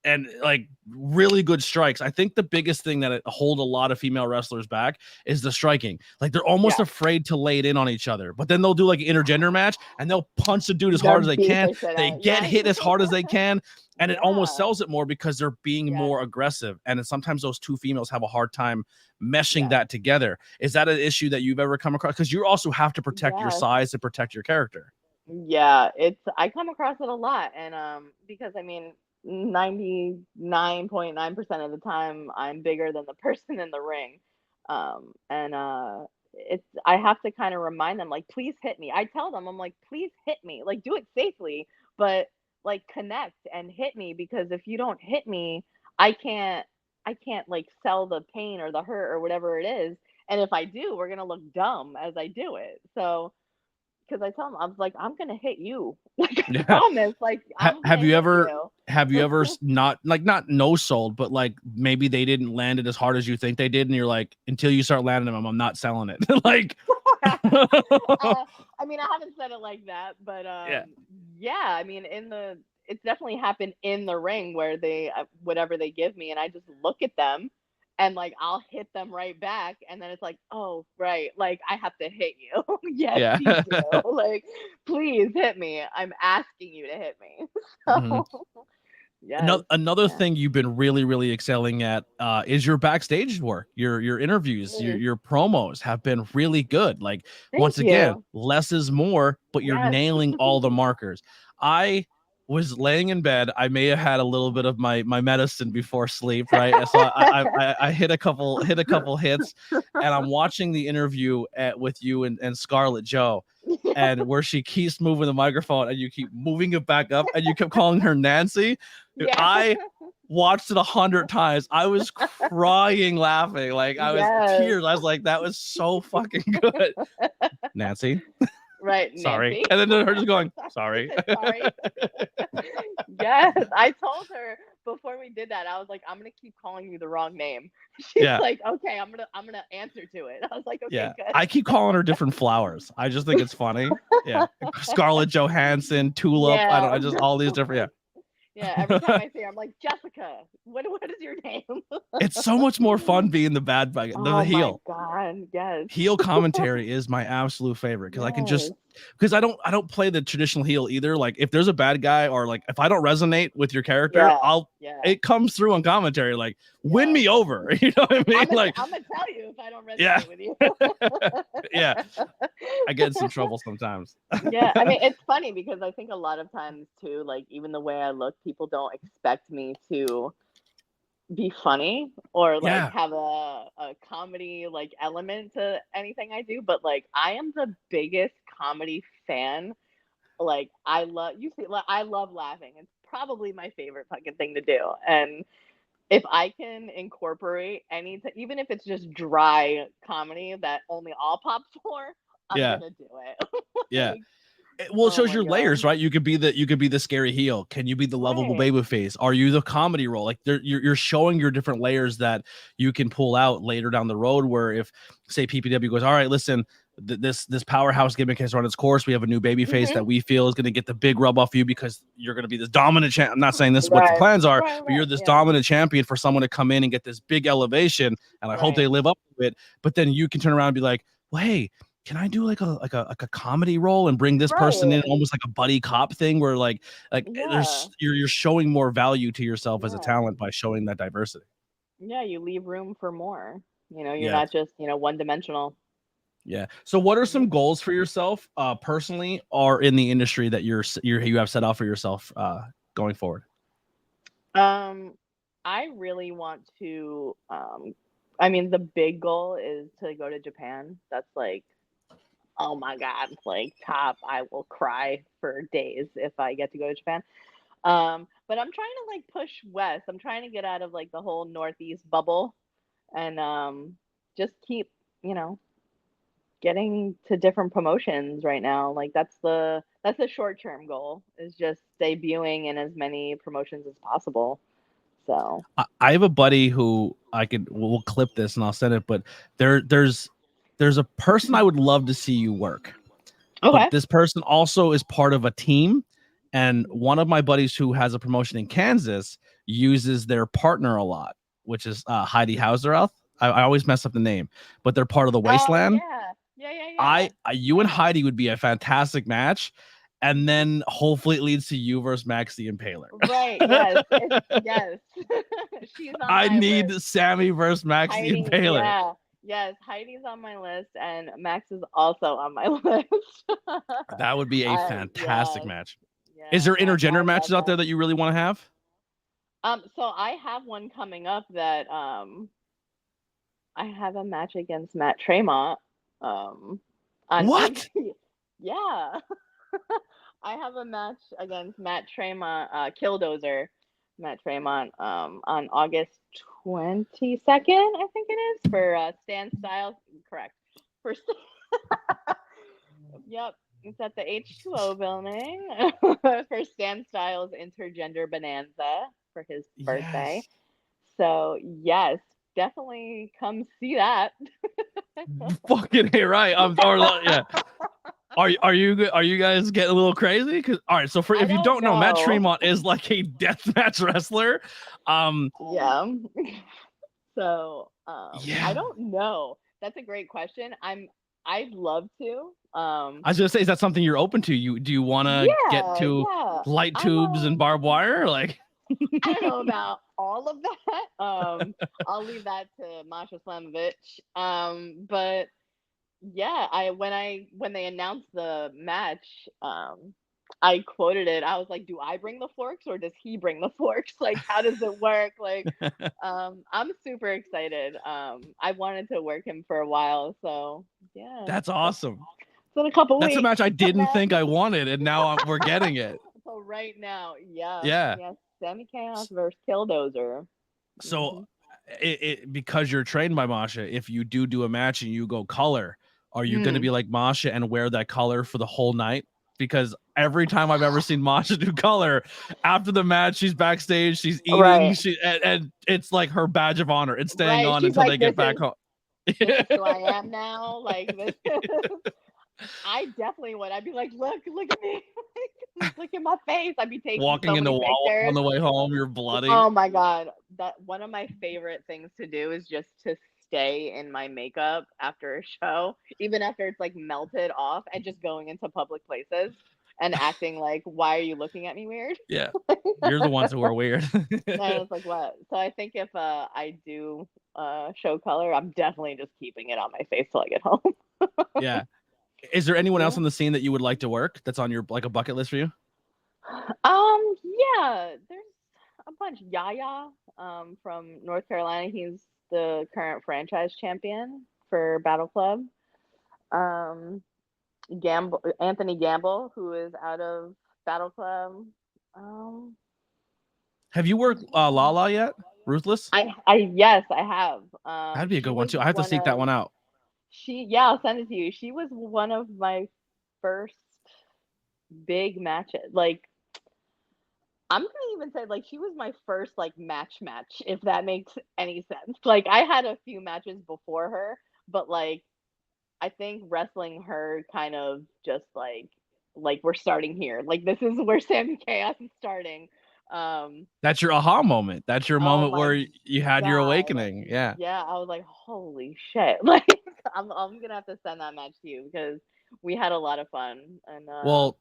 and like really good strikes. I think the biggest thing that hold a lot of female wrestlers back is the striking. Like they're almost Yes. afraid to lay it in on each other, but then they'll do like an intergender match and they'll punch the dude as They're hard as they beat can. the shit They out. get Yes. hit as hard as they can, and it almost Yeah. sells it more because they're being Yes. more aggressive. And sometimes those two females have a hard time meshing Yes. that together. Is that an issue that you've ever come across? Because you also have to protect your Yes. size and protect your character. Yeah, I come across it a lot, and because I mean 99.9% of the time I'm bigger than the person in the ring. And it's I have to kind of remind them like please hit me. I tell them I'm like please hit me. Like do it safely, but like connect and hit me because if you don't hit me, I can't I can't like sell the pain or the hurt or whatever it is. And if I do, we're going to look dumb as I do it. So because I tell him, I was like, "I'm gonna hit you." Like, I Yeah. promise, like, I'm Have gonna you hit ever you. not like not no sold, but like maybe they didn't land it as hard as you think they did, and you're like, until you start landing them, I'm not selling it. Like, I mean, I haven't said it like that, but, yeah, yeah, I mean, it's definitely happened in the ring where they whatever they give me, and I just look at them, and, like, I'll hit them right back, and then it's like, "Oh, right, like, I have to hit you." "Yes, yeah. you do." Like, "Please hit me. I'm asking you to hit me." Mhm. So, yes, Another yeah. thing you've been really excelling at is your backstage work. Your interviews, Mm, your promos have been really good. Like thank once again, you. less is more, but you're Yes. nailing all the markers. I was laying in bed. I may have had a little bit of my medicine before sleep, right? And so I hit a couple hits, and I'm watching the interview with you and Scarlett Joe, Yeah. and where she keeps moving the microphone and you keep moving it back up and you kept calling her Nancy. Dude, Yeah. I watched it 100 times. I was crying laughing. Like I was Yes. tears. I was like, that was so fucking good. Nancy, Right, sorry. Nancy. And then her just going, sorry. Sorry. Yes, I told her before we did that, I was like, "I'm gonna keep calling you the wrong name." She's Yeah. like, "Okay, I'm gonna answer to it." I was like, "Okay, Yeah. good." I keep calling her different flowers. I just think it's funny. Yeah. Scarlett Johansson, Tulip. I Yeah. just all these different. Yeah, every time Yeah. I see her, I'm like, "Jessica, what is your name?" It's so much more fun being the bad guy, the Oh my heel. God, yes. Heel commentary is my absolute favorite because I can just Yes. because I don't play the traditional heel either. Like if there's a bad guy or like if I don't resonate with your character, Yeah. I'll Yeah. it comes through on commentary. Like win Yeah. me over. You know what I mean? Like I'm gonna tell you if I don't yeah, resonate with you. yeah. I get in some trouble sometimes. Yeah, I mean, it's funny because I think a lot of times too, like even the way I look, people don't expect me to be funny or like Yeah, have a comedy like element to anything I do, but like I am the biggest comedy fan. Like I love you see like, I love laughing. It's probably my favorite fucking thing to do. And if I can incorporate even if it's just dry comedy that only I'll pop for, I'm yeah, gonna do it. yeah. Like, Well, it Oh shows my your layers, god. right? You could be the scary heel. Can you be the lovable Right. baby face? Are you the comedy role? Like you're showing your different layers that you can pull out later down the road. Where if say PPW goes, all right, listen, this powerhouse gimmick has run its course. We have a new baby face Hmm. that we feel is going to get the big rub off you because you're going to be this dominant champ. I'm not saying this is what the Right. plans are, Right. but you're Right. this Yeah. dominant champion for someone to come in and get this big elevation. And I hope Right. they live up to it. But then you can turn around and be like, well, hey, can I do like a comedy role and bring this person in Right. almost like a buddy cop thing where like Yeah. there's you're showing more value to yourself as a Yeah. talent by showing that diversity. Yeah. You leave room for more. You're Yeah. not just one dimensional. Yeah. So what are Mhm. some goals for yourself personally or in the industry that you have set out for yourself going forward? Um, I really want to. I mean, the big goal is to go to Japan. That's like, oh my god, like top. I will cry for days if I get to go to Japan. But I'm trying to like push west. I'm trying to get out of like the whole Northeast bubble and just keep, you know, getting to different promotions right now. Like that's the short term goal is just debuting in as many promotions as possible. So I have a buddy who we'll clip this and I'll send it, but there's a person I would love to see you work. But okay. this person also is part of a team. And one of my buddies who has a promotion in Kansas uses their partner a lot, which is Heidi Hauserauth. I always mess up the name, but they're part of the Oh Wasteland. yeah. Yeah, yeah, yeah. You and Heidi would be a fantastic match. And Mhm. then hopefully it leads to you versus Max the Impaler. Right, yes. Yes. She's on I my need list. Sammy versus Max the Heidi, Impaler. yeah. Yes, Heidi's on my list and Max is also on my list. That would be a fantastic Yes. match. Is Yeah, there I intergender love matches out there that. that you really want to have? So I have one coming up that I have a match against Matt Tremont on What? yeah. I have a match against Matt Tremont, Killdozer, Matt Tremont, on August 22nd, I think it is, for Stan Styles. Correct. For yep, it's at the H2O building for Stan Styles Intergender Bonanza for his birthday. Yes. So yes, definitely come see that. Fucking hey, right. Yeah. Are you guys getting a little crazy? Cause all right, so for I if you don't don't know, Matt know. Tremont is like a deathmatch wrestler. Yeah. So, I Yeah. don't know. That's a great question. I'd love to. I was gonna say, is that something you're open to? Do you wanna get Yeah, to yeah. light I'm tubes and barbed wire? Like I don't know about all of that. I'll leave that to Masha Slamovich. But yeah, when they announced the match, I quoted it. I was like, "Do I bring the forks or does he bring the forks? Like, how does it work?" Like, I'm super excited. I wanted to work him for a while, so yeah, that's it's awesome. in a couple That's a weeks match I coming didn't up. think I wanted, and now we're getting it. So right now, yeah, Yeah. yes, Sammy Chaos versus Killdozer. So Hmm. because you're trained by Masha, if you do a match and you go color, are you going to Mm. be like Masha and wear that color for the whole night? Because every time I've ever seen Masha do color, after the match, she's backstage, she's eating, Right, and it's like her badge of honor. It's staying right. on She's until like, they get back home. this is who I am now. Like this. I definitely would. I'd be like, look at me, look at my face. I'd be taking Walking so into many Wawa on pictures. the way home, you're bloody. Oh my god, that one of my favorite things to do is just to stay in my makeup after a show, even after it's like melted off, and just going into public places and acting like, why are you looking at me weird? Yeah, you're the ones who are weird. And it's like what? So I think if I do show color, I'm definitely just keeping it on my face till I get home. Yeah. Is there anyone else Yeah. on the scene that you would like to work that's on your like a bucket list for you? Yeah, there's a bunch. Yaya, from North Carolina. He's the current franchise champion for Battle Club. Um, Anthony Gamble, who is out of Battle Club. Um, Have you worked Lala yet? Ruthless? yes, I have. That'd be a She good one was too. I have to one seek that of one out. yeah, I'll send it to you. She was one of my first. big matches. Like, I'm gonna even say, like, she was my first like match, if that makes any sense. Like, I had a few matches before her, but like, I think wrestling her kind of just like we're starting here. Like, this is where Sammi Chaos is starting. Um, That's your aha moment. That's your oh moment my where you had your God. awakening. Yeah. Yeah, I was like, holy shit. Like, I'm gonna have to send that match to you because we had a lot of fun. And Well,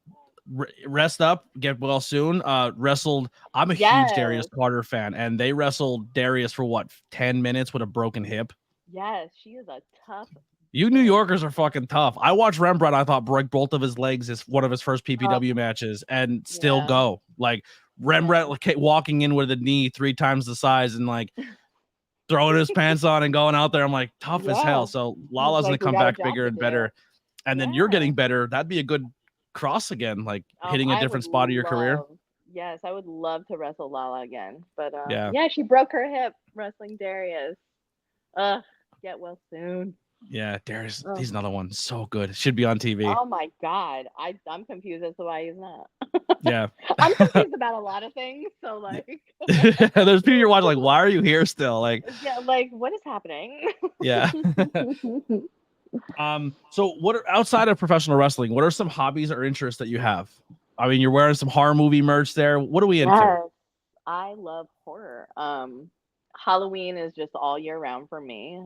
rest up, get well soon. Wrestled. I'm a huge Darius yes, Carter fan, and they wrestled Darius for what 10 minutes with a broken hip. yes, she is a tough You New bitch. Yorkers are fucking tough. I watched Rembrandt. I thought broke both of his legs is one of his first Uh, PPW matches, and still yeah, go like yeah. Rembrandt walking in with a knee 3 times the size and like throwing his pants on and going out there. I'm like tough as hell. Yeah. So He's Lala's gonna like, we come got a back job bigger to and do. better, and then you're Yeah. getting better. That'd be a good cross again, like hitting a I would different spot of your career. love, yes, I would love to wrestle Lala again. But Yeah. yeah, she broke her hip wrestling Darius. Get well soon. Yeah, Darius, Oh, he's another one. So good. Should be on TV. oh my God. I'm confused as to why he's not. Yeah. I'm confused about a lot of things. So like, There's people you're watching like, why are you here still? Like, yeah, like what is happening? yeah. So what are outside of professional wrestling, what are some hobbies or interests that you have? I mean, you're wearing some horror movie merch there. What are we into? Yes, I love horror. Halloween is just all year round for me.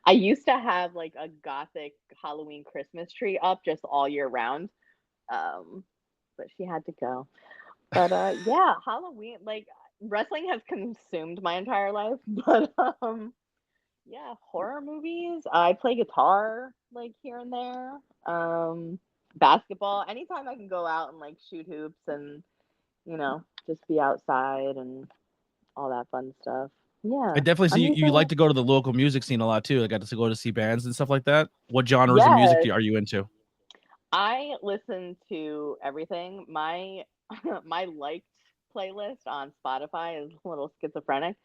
I used to have like a gothic Halloween Christmas tree up just all year round. But she had to go. But yeah, Halloween, like wrestling has consumed my entire life, but yeah, horror movies. I play guitar like here and there. Basketball. Anytime I can go out and like shoot hoops and just be outside and all that fun stuff. I Yeah. definitely I'm see you into like to go to the local music scene a lot too. I got to go to see bands and stuff like that. What genres of music yes. are you into? I listen to everything. My my liked playlist on Spotify is a little schizophrenic,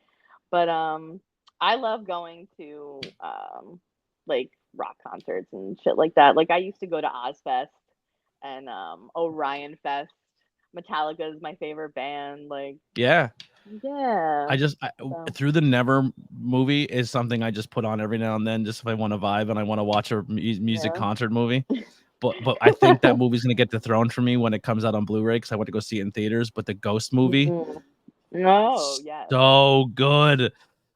but I love going to like rock concerts and shit like that. Like I used to go to Ozfest and Orion Fest. Metallica is my favorite band. Like Yeah. yeah. So Through the Never movie is something I just put on every now and then, just if I want to vibe and I want to watch a music yeah. concert movie. But I think that movie's gonna get dethroned for me when it comes out on Blu-ray because I went to go see it in theaters. But the Ghost movie, Mm. No, yes. so good.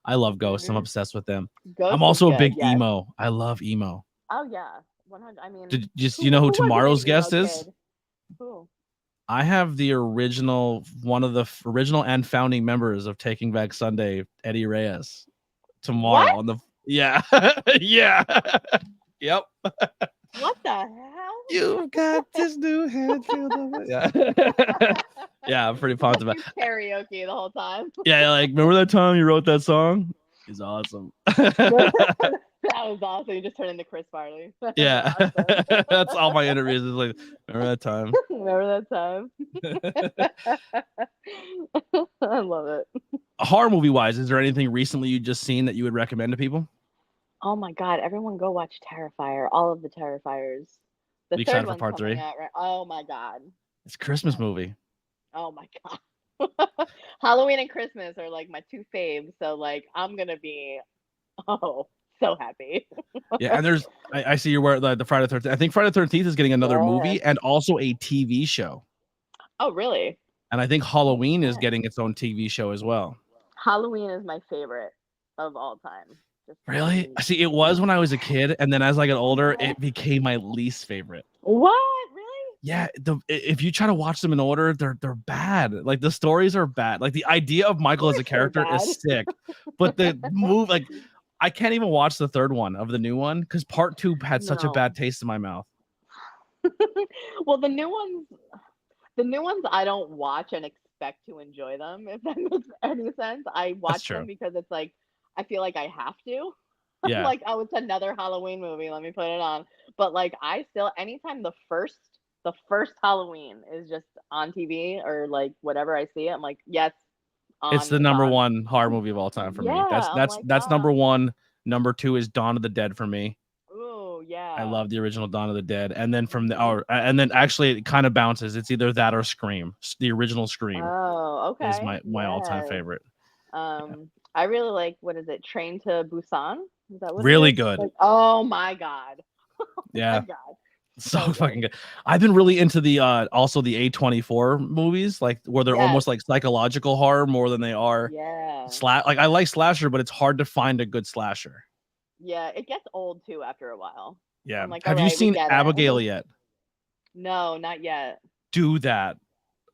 I love Ghost. I'm Hmm. obsessed with them. I'm Ghost is also a good, big yes. emo. I love emo. Oh yeah, 100. I mean, Did just you know who who wasn't an tomorrow's emo guest is? kid? Who? I have the original, one of the original and founding members of Taking Back Sunday, Eddie Reyes, What? tomorrow on the yeah yeah yep. What the hell? You've got this new head filled up. Yeah. Yeah, I'm pretty pumped about You karaoke the whole time. yeah, like remember that time you wrote that song? He's awesome. That was awesome. You just turned into Chris Farley. That was Yeah. awesome. That's all my interviews is like, remember that time? Remember that time? I love it. Horror movie wise, is there anything recently you just seen that you would recommend to people? Oh my God, everyone go watch Terrifier. All of the Terrifiers. The You third excited for one's part coming 3? out, right? Oh my God. It's a Christmas movie. Oh my God. Halloween and Christmas are like my two faves. So like I'm gonna be so happy. Yeah, and there's I see you're wearing the Friday the 13th. I think Friday the 13th is getting another Yeah. movie and also a TV show. Oh really? And I think Halloween is Yeah. getting its own TV show as well. Halloween is my favorite of all time. Just Really? See, it was when I was a kid, and then as I got older, it became my least favorite. What? Really? Yeah, if you try to watch them in order, they're bad. Like the stories are bad. Like the idea of Michael as a character is sick, but the move, like I can't even watch the third one of the new one because part 2 had such a bad taste in my mouth. Well, the new ones I don't watch and expect to enjoy them, if that makes any sense. I watch them because it's like I feel like I have to. Yeah. Like, oh, it's another Halloween movie. Let me put it on. But like I still anytime the first Halloween is just on TV or like whatever I see it, I'm like, yes, It's the number 1 horror movie of all time for me. Yeah, I'm like, That's number 1. Number 2 is Dawn of the Dead for me. Ooh, yeah. Yeah. I love the original Dawn of the Dead, and then and then actually it kind of bounces. It's either that or Scream. The original Scream Oh, okay. is my all-time favorite. I really like, what is it? Train to Busan? Is that what it Really is? good. Like, oh my God. Yeah. My God. So fucking good. I've been really into the also the A24 movies, like where they're almost like psychological horror more than they are like I like slasher, but it's hard to find a good slasher. Yeah, it gets old too after a while. Yeah. I'm like, Have all you right, we seen get Abigail it. yet? No, not yet. Do that.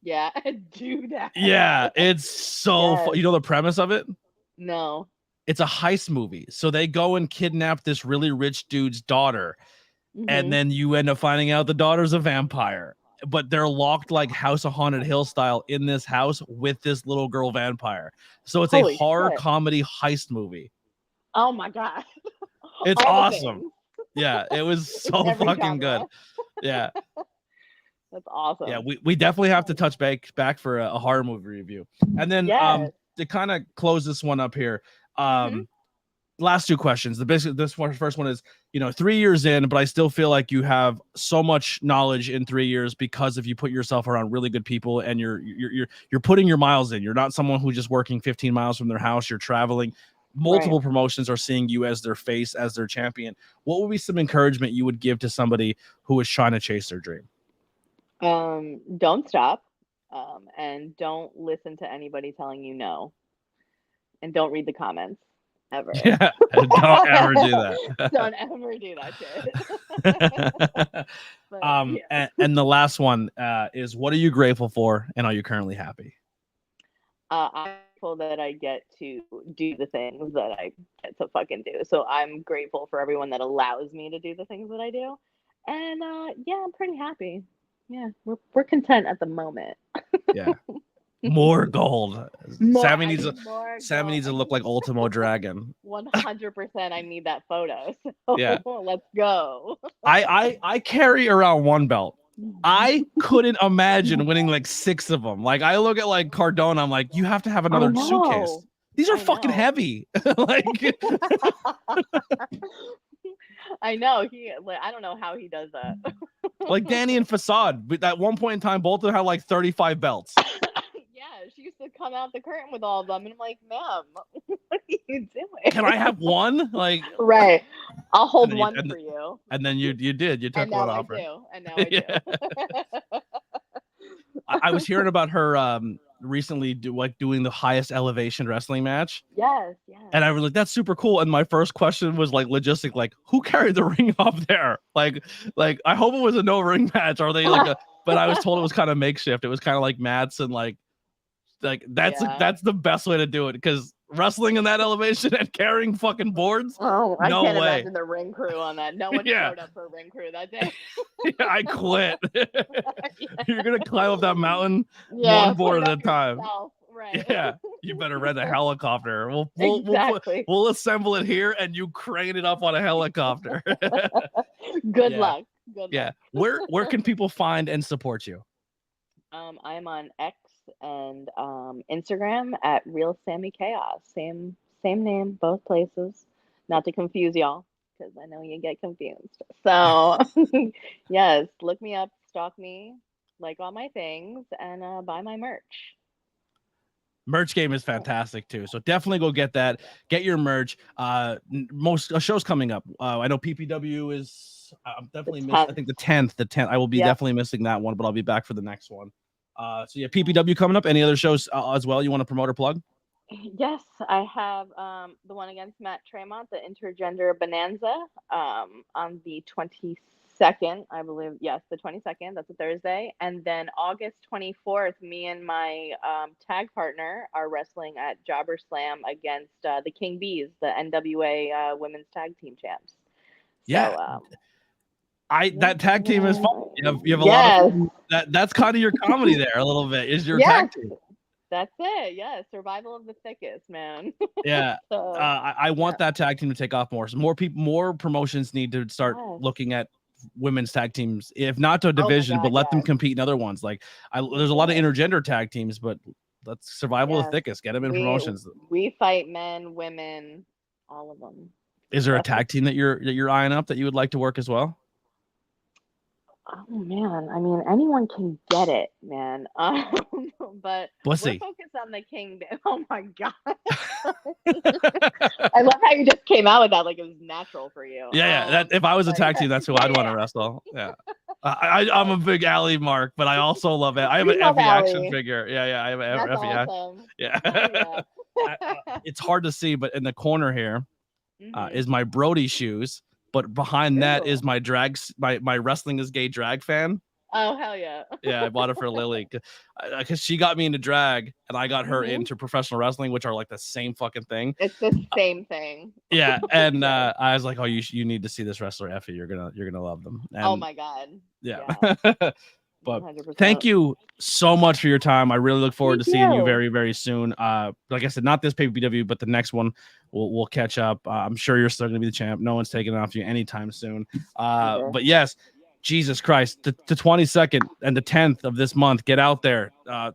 Yeah, do that. Yeah, it's so you know the premise of it? No. It's a heist movie. So they go and kidnap this really rich dude's daughter. And then you end up finding out the daughter's a vampire. But they're locked like House of Haunted Hill style in this house with this little girl vampire. So it's a horror comedy heist movie. Oh my God. It's awesome. Yeah, it was so fucking good. Yeah. That's awesome. Yeah, we definitely have to touch back for a horror movie review. And then to kind of close this one up here, last two questions. This first one is, 3 years in, but I still feel like you have so much knowledge in 3 years because if you put yourself around really good people and you're putting your miles in. You're not someone who's just working 15 miles from their house. You're traveling. Multiple promotions are seeing you as their face, as their champion. What would be some encouragement you would give to somebody who is trying to chase their dream? Don't stop, and don't listen to anybody telling you no, and don't read the comments ever. Yeah, don't ever do that. Don't ever do that shit. But, and the last one is, what are you grateful for, and are you currently happy? I'm grateful that I get to do the things that I get to fucking do. So I'm grateful for everyone that allows me to do the things that I do, and I'm pretty happy. Yeah, we're content at the moment. Yeah. More gold. Sammy needs to look like Ultimo Dragon. 100%. I need that photo. So yeah. Let's go. I carry around one belt. I couldn't imagine winning like 6 of them. Like I look at like Cardona, I'm like, you have to have another suitcase. These are fucking heavy. Like I know I don't know how he does that. Like Danny and Facade, but at one point in time, both of them had like 35 belts. Yeah, she used to come out the curtain with all of them, and I'm like, ma'am, what are you doing? Can I have one? Like, right, I'll hold one for you. And then you took one off her. And now I do. I was hearing about her recently doing the highest elevation wrestling match. Yes. And I was like, that's super cool. And my first question was like logistic, like who carried the ring up there? Like I hope it was a no ring match. Are they like but I was told it was kind of makeshift. It was kind of like Mats and like that's the best way to do it, because wrestling in that elevation and carrying fucking boards. Oh, I can't imagine the ring crew on that. No one showed up for ring crew that day. Yeah, I quit. You're gonna climb up that mountain one board at a time. Right. Yeah, you better rent a helicopter. We'll assemble it here, and you crane it up on a helicopter. Good luck. Yeah. Where can people find and support you? I'm on X and Instagram at Real Sammi Chaos. Same name, both places. Not to confuse y'all, because I know you get confused. So yes, look me up, stalk me, like all my things, and buy my merch. Merch game is fantastic too, so definitely go get that. Get your merch. Most shows coming up. I know PPW is. I'm definitely missing. I think the 10th. I will be definitely missing that one, but I'll be back for the next one. So yeah, PPW coming up. Any other shows as well you want to promote or plug? Yes, I have the one against Matt Tremont, the Intergender Bonanza, on the 22nd, I believe. Yes, the 22nd. That's a Thursday. And then August 24th, me and my tag partner are wrestling at Jobber Slam against the King Bees, the NWA Women's Tag Team champs. Yeah. So, that tag team is fun. You have a lot of that's kind of your comedy there a little bit. Is your tag team. That's it. Yeah, survival of the thickest, man. Yeah. So, I want that tag team to take off more. So more promotions need to start looking at women's tag teams, if not to a division, but let them compete in other ones. Like there's a lot of intergender tag teams, but let's survival of the thickest. Get them in promotions. We fight men, women, all of them. Is there a tag team that you're eyeing up that you would like to work as well? Oh man, I mean, anyone can get it, man. But Bussy. we're focused on the king. Oh my god! I love how you just came out with that, like it was natural for you. Yeah. That if I was a tag team, that's who I'd want to wrestle. Yeah. I'm a big Allie mark, but I also love it. I have an Effie action figure. Yeah. I have an That's Effie. awesome. Yeah. It's hard to see, but in the corner here is my Brody shoes. But behind that is my my wrestling is gay drag fan. Oh, hell yeah. Yeah, I bought it for Lily because she got me into drag and I got her into professional wrestling, which are like the same fucking thing. It's the same thing. Yeah, and I was like, oh, you need to see this wrestler, Effie. You're gonna love them. And, oh my god. Yeah. But 100%. thank you so much for your time. I really look forward to seeing you very, very soon. Like I said, not this pay-per-view, but the next one we'll catch up. I'm sure you're still going to be the champ. No one's taking it off you anytime soon. But yes, Jesus Christ, the 22nd and the 10th of this month, get out there.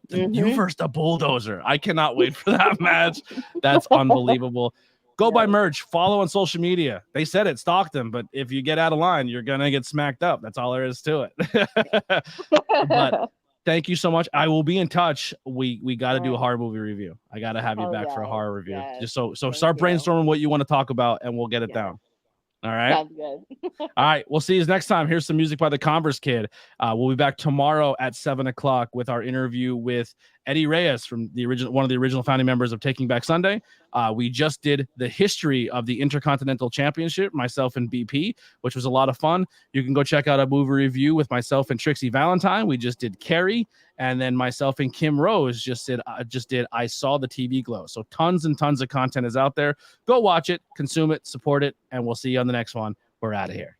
You versus the Bulldozer. I cannot wait for that match. That's unbelievable. Go buy merch, follow on social media. They said it, stalk them, but if you get out of line, you're going to get smacked up. That's all there is to it. But thank you so much. I will be in touch. We got to do a horror movie review. I got to have you back for a horror review. Yes. Just so start brainstorming what you want to talk about and we'll get it down. All right. Sounds good. All right. We'll see you next time. Here's some music by the Converse Kid. We'll be back tomorrow at 7:00 with our interview with Eddie Reyes from one of the original founding members of Taking Back Sunday. We just did the history of the Intercontinental Championship, myself and BP, which was a lot of fun. You can go check out a movie review with myself and Trixie Valentine. We just did Carrie, and then myself and Kim Rose just did I Saw the TV Glow. So tons and tons of content is out there. Go watch it, consume it, support it, and we'll see you on the next one. We're out of here.